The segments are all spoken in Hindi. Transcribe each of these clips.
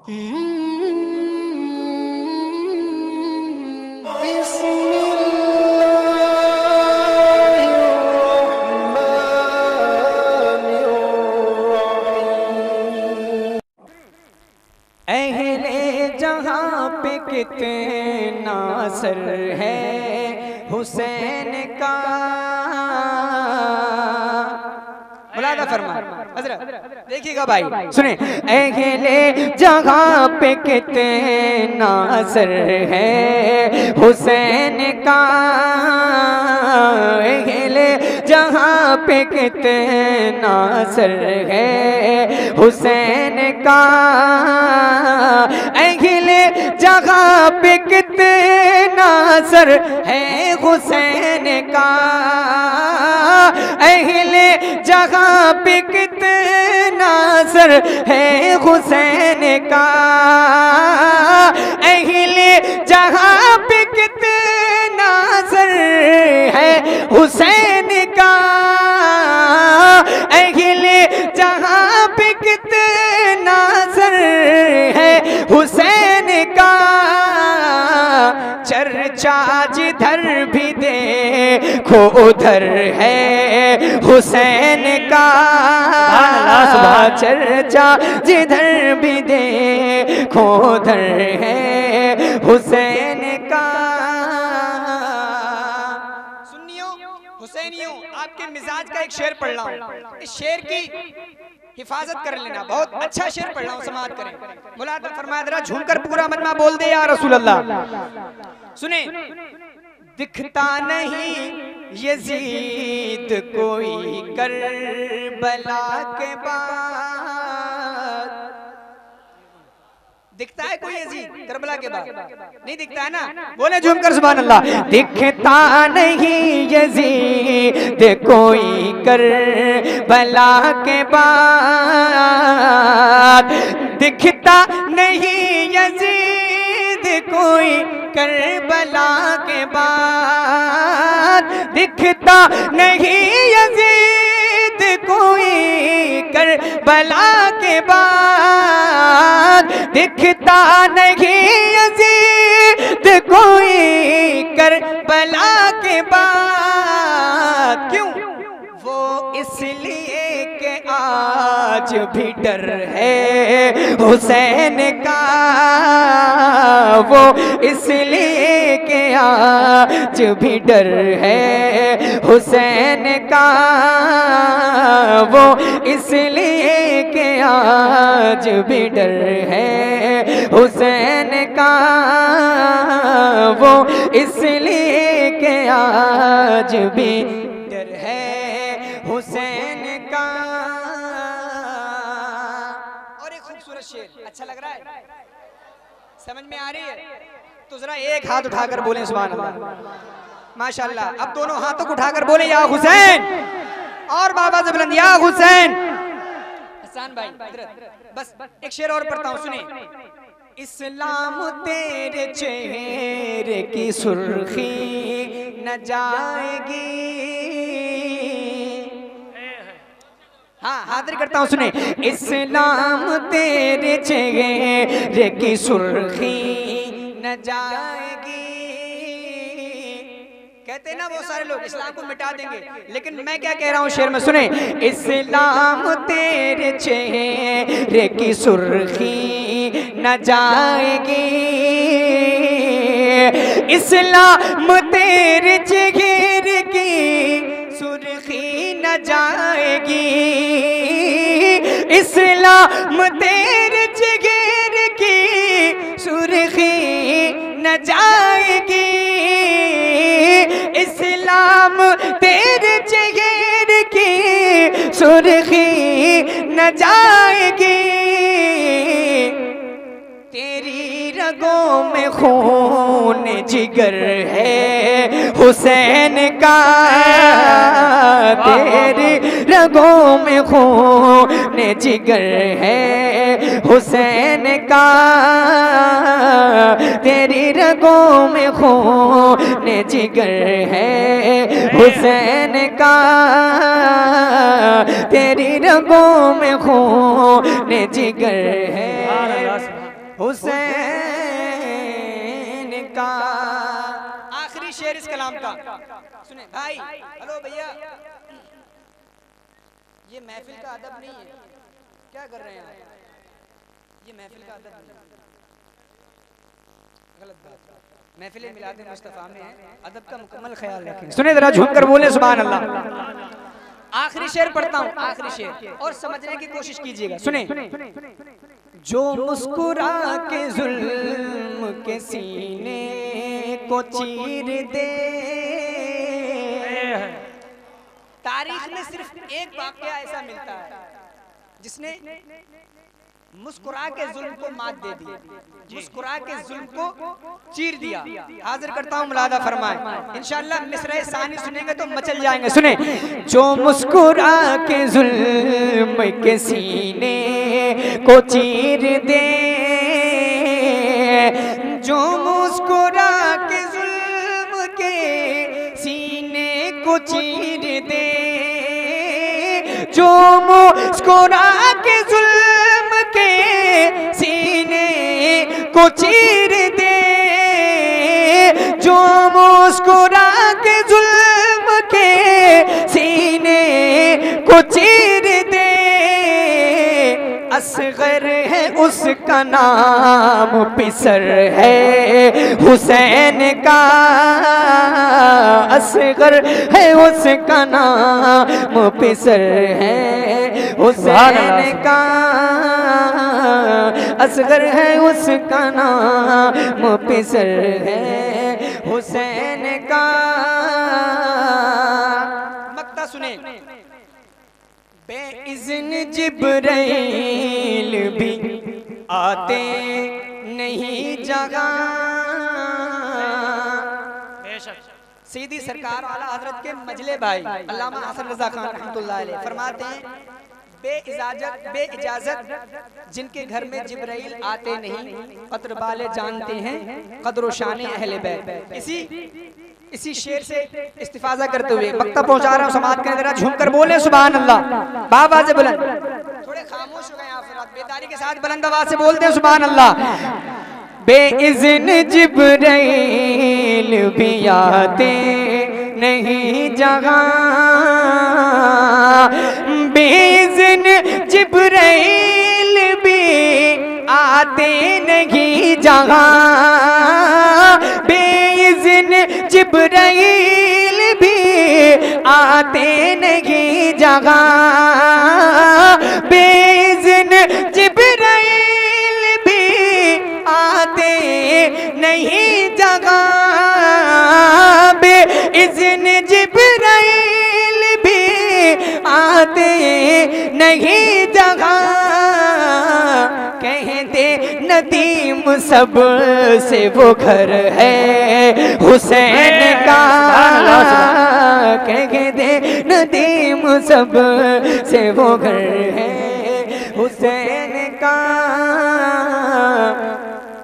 अहले जहाँ पे कितना सर है हुसैन का। मुलादा फरमा हज़रत, देखिएगा भाई सुने। अहले जहाँ पे कितना सर है हुसैन का, अहले जहाँ पे कितना सर है हुसैन का, अहले जहाँ पे कितना सर है हुसैन का, अहले जहाँ पे कितना सर है हुसैन का, अहले जहाँ पे कितना सर है हुसैन का, अहले जहाँ पे कितना सर है हुसैन का, चर्चा जिधर भी देखो उधर है हुसैन का, चर्चा जिधर भी देखो उधर है हुसैन का। सुन्नियों हुसैनियों, आपके मिजाज का एक शेर पढ़ रहा हूँ, इस शेर की हिफाजत कर लेना, बहुत अच्छा शेर पढ़ रहा हूँ, समाअत करें। मुलादा फरमाया जरा झूमकर पूरा मजमा बोल दे या रसूल अल्लाह। सुने, दिखता नहीं यजीद कोई करबला के बाद, दिखता है कोई यजीद करबला के बाद? नहीं दिखता है ना, बोले झूमकर सुभान अल्लाह। दिखता नहीं यजीद कोई करबला के बाद, दिखता नहीं यजीद कोई करबला के बाद, दिखता नहीं यजीद कोई करबला के बाद, दिखता नहीं यजीद कोई करबला के बाद। क्यों? वो इसलिए कि आज भी डर है हुसैन का, वो इसलिए कि आज भी डर है हुसैन का, वो इसलिए कि आज भी डर है हुसैन का, वो इसलिए कि आज भी डर है हुसैन का। और एक खूबसूरत शेर, अच्छा लग रहा है, समझ में आ रही है? तो जरा एक हाथ उठाकर बोले सुभान अल्लाह। माशाअल्लाह, अब दोनों हाथों को उठाकर बोले या हुसैन, और बाबा से बुलंद या हुसैन। हसन भाई बस एक शेर और पढ़ता हूँ, सुने। इस्लाम तेरे चेहरे की सुर्खी न जाएगी, हाँ हाजिर करता हूँ, सुने। इस्लाम तेरे चेहरे की सुर्खी न जाएगी, कहते हैं ना बहुत सारे लोग इस्लाम को मिटा देंगे, लेकिन मैं क्या कह रहा हूँ शेर में, सुने। इस्लाम तेरे चेहरे की सुर्खी न जाएगी, इस्लाम तेरे चेहरे की सुर्खी न जाएगी, इस्लाम तेरे चेहरे की सुर्खी न जाएगी, इस्लाम तेरे चेहरे की सुर्खी न जाएगी, तेरी रगों में खून जिगर है हुसैन का, तेरी रगों में खून जिगर है हुसैन का, तेरी रगों में खून जिगर है हुसैन का, तेरी रगों में खून जिगर है हुसैन का। आखिरी शेर इस कलाम का सुने भाई। हेलो भैया, ये महफिल का अदब नहीं है, क्या कर रहे हैं आप? ये महफिल का अदब नहीं है, गलत बात। महफिल मिलाद मुस्तफा में है, अदब का मुकम्मल ख्याल रखें। सुने जरा झूम कर बोले सुभान अल्लाह। आखिरी शेर पढ़ता हूँ, आखिरी शेर, और समझने की कोशिश कीजिएगा। सुने, जो मुस्कुरा के जुल्म के सीने को चीर दे। तारीख में सिर्फ एक वाकया ऐसा मिलता है जिसने मुस्कुरा के जुल्म को मात दे दी, मुस्कुरा के जुल्म को चीर दिया। हाजिर करता हूँ, मुलादा फरमाए। इंशाअल्लाह मिसरे सानी सुनेंगे तो मचल जाएंगे। सुने, जो मुस्कुरा के जुल्म के सीने को चीर दे, जो मुस्कुरा के जुल्म के सीने को चीर दे, जो मुस्कुरा के जुल्म के सीने को चीर दे, जो मुस्कुरा के जुल्म के सीने को चीर दे। असगर है उसका नाम, पिसर है हुसैन का। असगर है उसका नाम, पिसर है हुसैन का। असगर है उसका नाम, पिसर है हुसैन का। मक्ता सुने, बेइज़्न जिब्राइल भी आते नहीं जगह। सीधी सरकार वाला हजरत के मजले भाई अल्लामा हसन रजा खान रहमतुल्लाह अलैह फरमाते हैं, बेइजाजत जिनके घर में जिब्राइल आते नहीं, कद्र वाले जानते हैं कद्र शान अहले बैत। इसी शेर से इस्तिफाजा करते हुए वक्ता पहुंचा रहा हूं, समाज के जरा झूमकर बोले सुभान अल्लाह। बाबा से बुलंद, थोड़े खामोश हो गए आप, बेदारी के साथ बुलंद आवाज से बोलते हैं सुभान अल्लाह। बेइज़्न जिब्राइल भी आते नहीं जगह, बेइज़्न जिब्राइल भी आते नहीं जगह, बेइज़्न जिब्राइल भी आते नहीं जगह, बेइज़्न जिब्राइल भी आते नहीं जगह, बेइज़्न जिब्राइल भी आते नहीं जगह। कहते नदीम सब से वो घर है हुसैन का, कहते नदीम सब से वो घर है हुसैन का।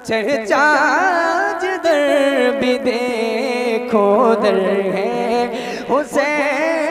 चर्चा जिधर भी देखो दर है हुसैन